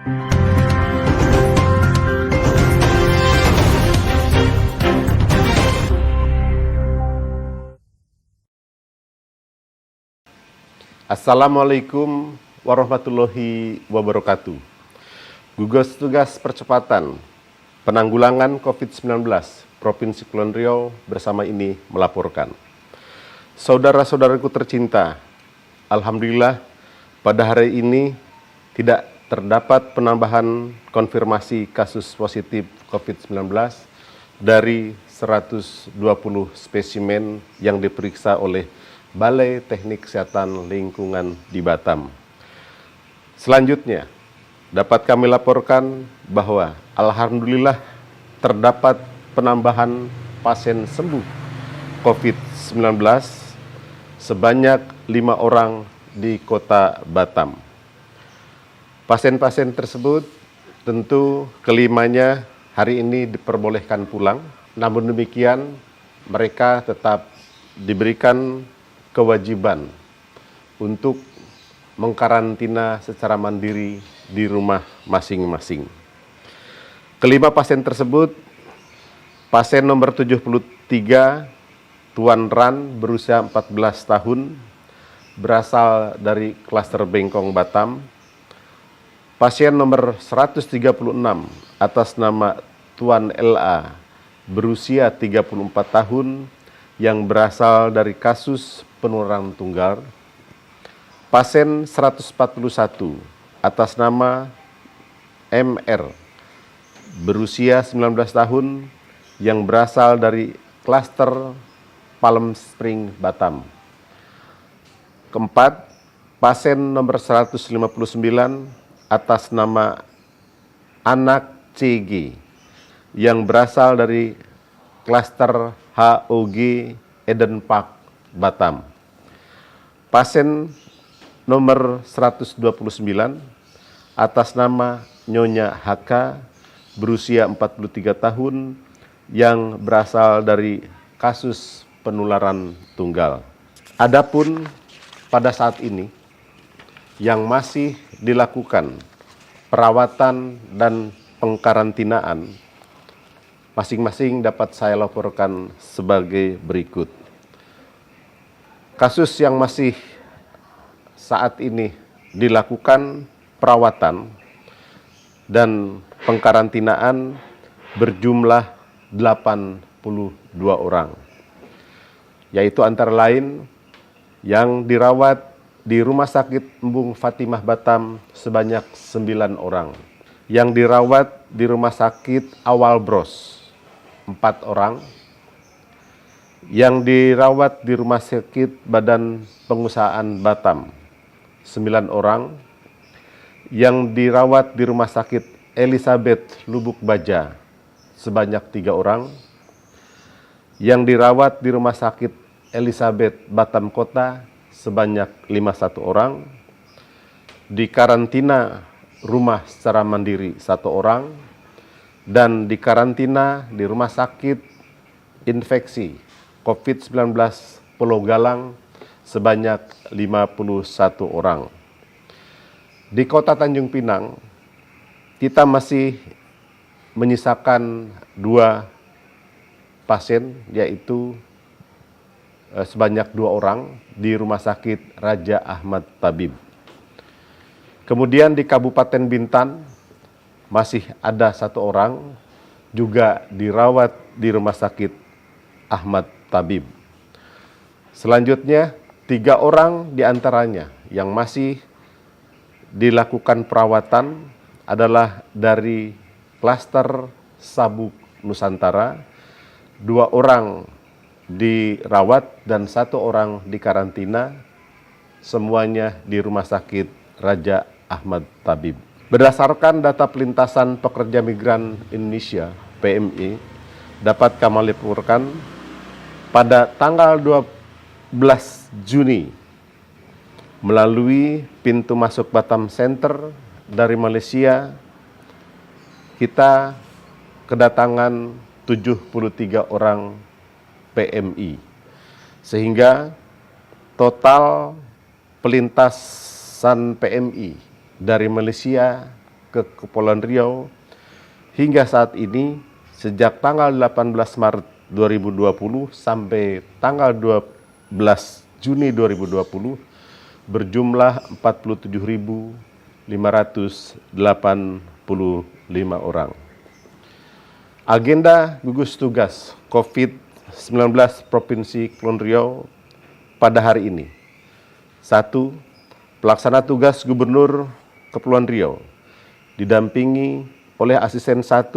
Assalamualaikum warahmatullahi wabarakatuh. Gugus Tugas Percepatan Penanggulangan COVID-19 Provinsi Kepulauan Riau bersama ini melaporkan. Saudara-saudaraku tercinta, alhamdulillah pada hari ini tidak terdapat penambahan konfirmasi kasus positif COVID-19 dari 120 spesimen yang diperiksa oleh Balai Teknik Kesehatan Lingkungan di Batam. Selanjutnya, dapat kami laporkan bahwa alhamdulillah terdapat penambahan pasien sembuh COVID-19 sebanyak 5 orang di Kota Batam. Pasien-pasien tersebut tentu kelimanya hari ini diperbolehkan pulang, namun demikian mereka tetap diberikan kewajiban untuk mengkarantina secara mandiri di rumah masing-masing. Kelima pasien tersebut, pasien nomor 73, Tuan Ran berusia 14 tahun, berasal dari klaster Bengkong Batam. Pasien nomor 136 atas nama Tuan LA berusia 34 tahun yang berasal dari kasus penularan tunggal. Pasien 141 atas nama MR berusia 19 tahun yang berasal dari klaster Palm Spring Batam. Keempat, pasien nomor 159 atas nama anak CG yang berasal dari klaster HOG Eden Park Batam. Pasien nomor 129 atas nama Nyonya HK berusia 43 tahun yang berasal dari kasus penularan tunggal. Adapun pada saat ini yang masih dilakukan perawatan dan pengkarantinaan masing-masing dapat saya laporkan sebagai berikut. Kasus yang masih saat ini dilakukan perawatan dan pengkarantinaan berjumlah 82 orang, yaitu antara lain yang dirawat di Rumah Sakit Embung Fatimah Batam sebanyak 9 orang, yang dirawat di Rumah Sakit Awal Bros 4 orang, yang dirawat di Rumah Sakit Badan Pengusahaan Batam 9 orang, yang dirawat di Rumah Sakit Elizabeth Lubuk Baja sebanyak 3 orang, yang dirawat di Rumah Sakit Elizabeth Batam Kota sebanyak 51 orang, di karantina rumah secara mandiri 1 orang, dan di karantina di Rumah Sakit Infeksi COVID-19 Pulau Galang sebanyak 51 orang. Di Kota Tanjung Pinang, kita masih menyisakan 2 pasien, yaitu sebanyak 2 orang di Rumah Sakit Raja Ahmad Tabib. Kemudian di Kabupaten Bintan masih ada 1 orang juga dirawat di Rumah Sakit Ahmad Tabib. Selanjutnya 3 orang diantaranya yang masih dilakukan perawatan adalah dari klaster Sabuk Nusantara, 2 orang dirawat dan 1 orang dikarantina, semuanya di Rumah Sakit Raja Ahmad Tabib. Berdasarkan data Pelintasan Pekerja Migran Indonesia (PMI), dapat kami laporkan pada tanggal 12 Juni melalui pintu masuk Batam Center dari Malaysia, kita kedatangan 73 orang PMI, sehingga total pelintasan PMI dari Malaysia ke Kepulauan Riau hingga saat ini sejak tanggal 18 Maret 2020 sampai tanggal 12 Juni 2020 berjumlah 47.585 orang. Agenda gugus tugas COVID-19 Provinsi Kepulauan Riau pada hari ini. 1. Pelaksana tugas Gubernur Kepulauan Riau didampingi oleh Asisten 1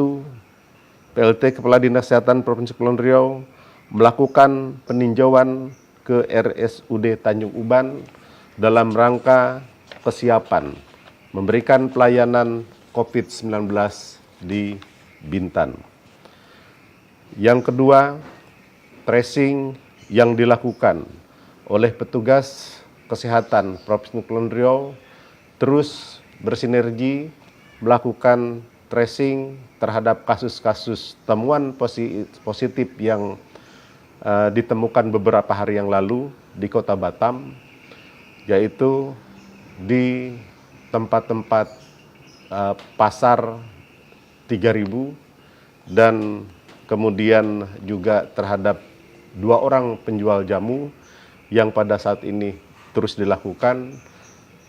PLT Kepala Dinas Kesehatan Provinsi Kepulauan Riau melakukan peninjauan ke RSUD Tanjung Uban dalam rangka kesiapan memberikan pelayanan COVID-19 di Bintan. Yang kedua, tracing yang dilakukan oleh petugas kesehatan Provinsi Kepulauan Riau terus bersinergi melakukan tracing terhadap kasus-kasus temuan positif yang ditemukan beberapa hari yang lalu di Kota Batam, yaitu di tempat-tempat pasar 3000 dan kemudian juga terhadap 2 orang penjual jamu yang pada saat ini terus dilakukan.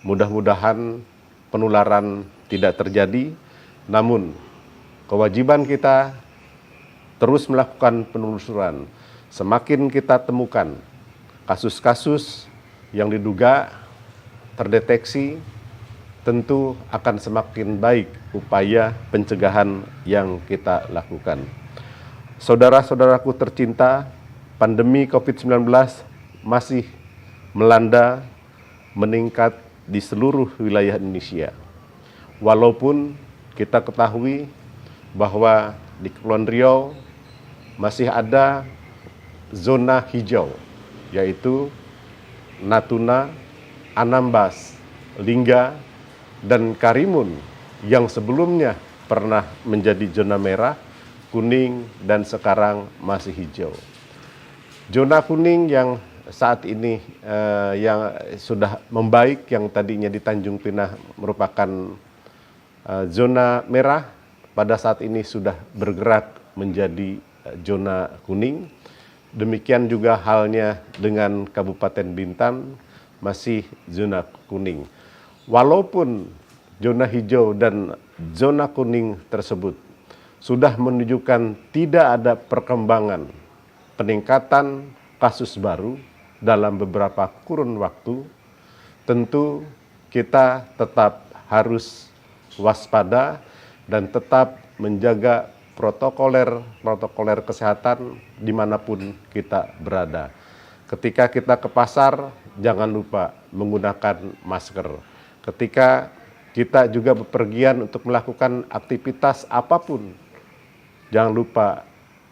Mudah-mudahan penularan tidak terjadi, namun kewajiban kita terus melakukan penelusuran. Semakin kita temukan kasus-kasus yang diduga terdeteksi, tentu akan semakin baik upaya pencegahan yang kita lakukan. Saudara-saudaraku tercinta, pandemi COVID-19 masih melanda, meningkat di seluruh wilayah Indonesia. Walaupun kita ketahui bahwa di Kepulauan Riau masih ada zona hijau, yaitu Natuna, Anambas, Lingga, dan Karimun yang sebelumnya pernah menjadi zona merah, kuning, dan sekarang masih hijau. Zona kuning yang saat ini yang sudah membaik, yang tadinya di Tanjung Pinang merupakan zona merah, pada saat ini sudah bergerak menjadi zona kuning. Demikian juga halnya dengan Kabupaten Bintan, masih zona kuning. Walaupun zona hijau dan zona kuning tersebut sudah menunjukkan tidak ada perkembangan peningkatan kasus baru dalam beberapa kurun waktu, tentu kita tetap harus waspada dan tetap menjaga protokoler kesehatan dimanapun kita berada. Ketika kita ke pasar, jangan lupa menggunakan masker. Ketika kita juga bepergian untuk melakukan aktivitas apapun, jangan lupa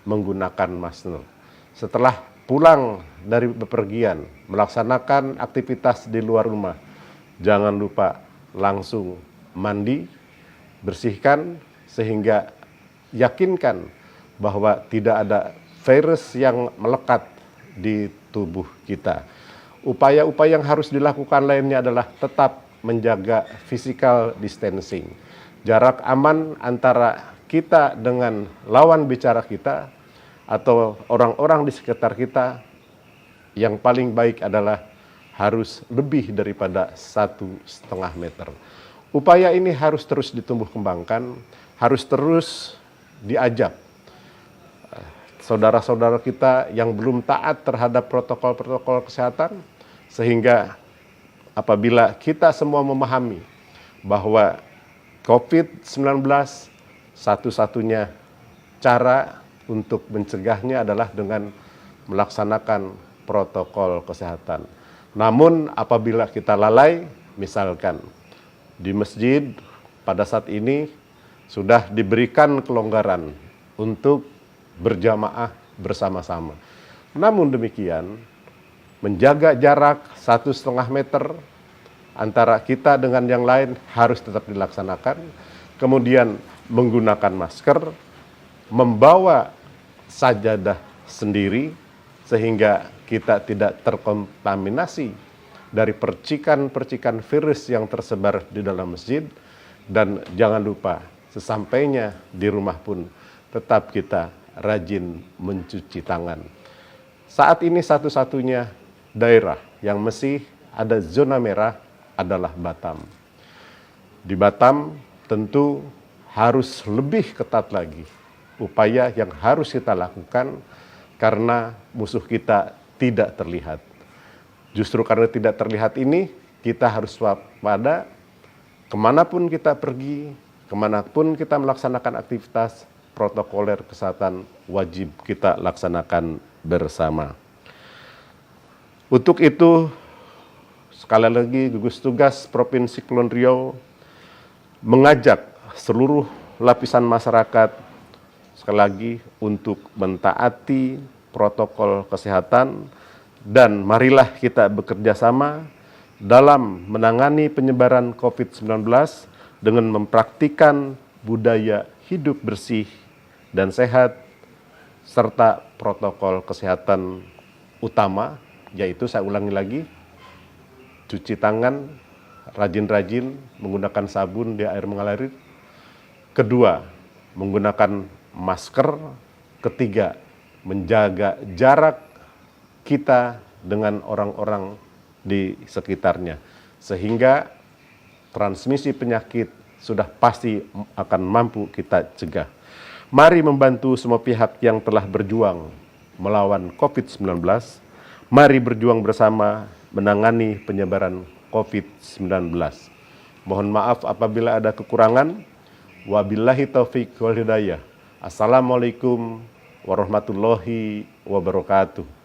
menggunakan masker. Setelah pulang dari bepergian, melaksanakan aktivitas di luar rumah, jangan lupa langsung mandi, bersihkan, sehingga yakinkan bahwa tidak ada virus yang melekat di tubuh kita. Upaya-upaya yang harus dilakukan lainnya adalah tetap menjaga physical distancing. Jarak aman antara kita dengan lawan bicara kita atau orang-orang di sekitar kita yang paling baik adalah harus lebih daripada 1,5 meter. Upaya ini harus terus ditumbuh kembangkan, harus terus diajak saudara-saudara kita yang belum taat terhadap protokol-protokol kesehatan, sehingga apabila kita semua memahami bahwa COVID-19 satu-satunya cara untuk mencegahnya adalah dengan melaksanakan protokol kesehatan. Namun apabila kita lalai, misalkan di masjid pada saat ini sudah diberikan kelonggaran untuk berjamaah bersama-sama. Namun demikian, menjaga jarak 1,5 meter antara kita dengan yang lain harus tetap dilaksanakan. Kemudian menggunakan masker, membawa sajadah sendiri sehingga kita tidak terkontaminasi dari percikan-percikan virus yang tersebar di dalam masjid. Dan jangan lupa, sesampainya di rumah pun tetap kita rajin mencuci tangan. Saat ini satu-satunya daerah yang masih ada zona merah adalah Batam. Di Batam tentu harus lebih ketat lagi upaya yang harus kita lakukan karena musuh kita tidak terlihat. Justru karena tidak terlihat ini, kita harus waspada kemanapun kita pergi, kemanapun kita melaksanakan aktivitas, protokoler kesehatan wajib kita laksanakan bersama. Untuk itu, sekali lagi gugus tugas Provinsi Kepulauan Riau mengajak seluruh lapisan masyarakat sekali lagi untuk mentaati protokol kesehatan dan marilah kita bekerja sama dalam menangani penyebaran COVID-19 dengan mempraktikkan budaya hidup bersih dan sehat serta protokol kesehatan utama, yaitu saya ulangi lagi, cuci tangan, rajin-rajin menggunakan sabun di air mengalir. Kedua, menggunakan masker. Ketiga, menjaga jarak kita dengan orang-orang di sekitarnya. Sehingga transmisi penyakit sudah pasti akan mampu kita cegah. Mari membantu semua pihak yang telah berjuang melawan COVID-19. Mari berjuang bersama menangani penyebaran COVID-19. Mohon maaf apabila ada kekurangan. Wabillahi taufik wal hidayah. Assalamualaikum warahmatullahi wabarakatuh.